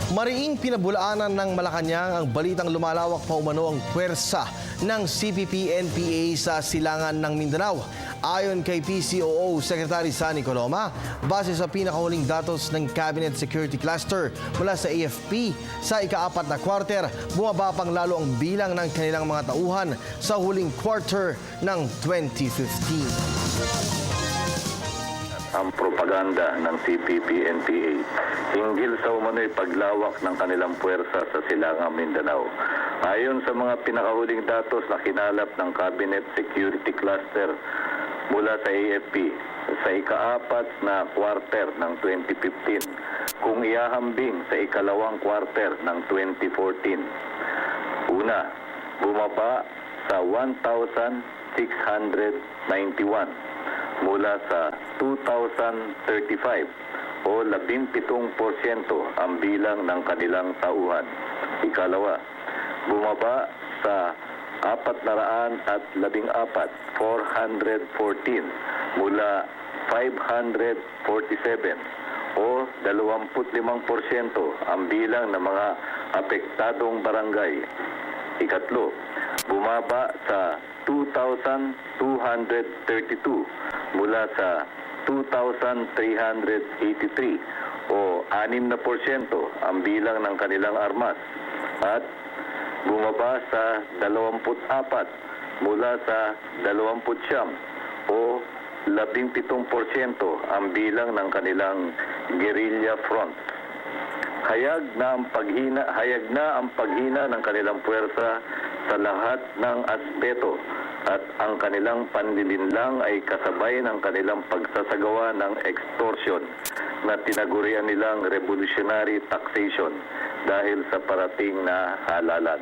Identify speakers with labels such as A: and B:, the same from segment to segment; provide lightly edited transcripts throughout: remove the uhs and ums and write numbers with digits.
A: Mariing pinabulaanan ng Malacanang ang balitang lumalawak pa umano ang puwersa ng CPP-NPA sa silangan ng Mindanao. Ayon kay PCOO Secretary Sunny Coloma, base sa pinakahuling datos ng Cabinet Security Cluster mula sa AFP, sa ika-4 na quarter, bumaba pang lalo ang bilang ng kanilang mga tauhan sa huling quarter ng 2015.
B: Ang propaganda ng CPP-NPA hinggil sa umano'y paglawak ng kanilang puwersa sa silangang Mindanao. Ayon sa mga pinakahuling datos na kinalap ng Cabinet Security Cluster mula sa AFP, sa ika-4 na quarter ng 2015, kung iahambing sa ikalawang quarter ng 2014. Una, bumaba sa 1,691 mula sa 2,035 o 17% ang bilang ng kanilang tauhan. Ikalawa, bumaba sa 414 mula 547 o 25% ang bilang ng mga apektadong barangay. Ikatlo, bumaba sa 2,232 mula sa 2,383 o 6% ang bilang ng kanilang armas at bumaba sa 24 mula sa 29 o 17% ang bilang ng kanilang guerrilla front. Hayag na ang paghina ng kanilang puwersa sa lahat ng aspeto at ang kanilang panlilinlang ay kasabay ng kanilang pagsasagawa ng extortion na tinagurian nilang revolutionary taxation dahil sa parating na halalan.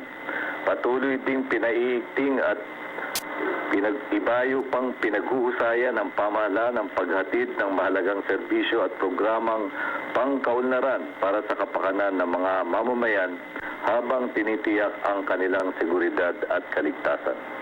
B: Patuloy ding pinaiigting at pinag-ibayo pang pinaghuhusayan ng pamahalaan ng paghatid ng mahalagang serbisyo at programang pangkaunlaran para sa kapakanan ng mga mamamayan habang tinitiyak ang kanilang seguridad at kaligtasan.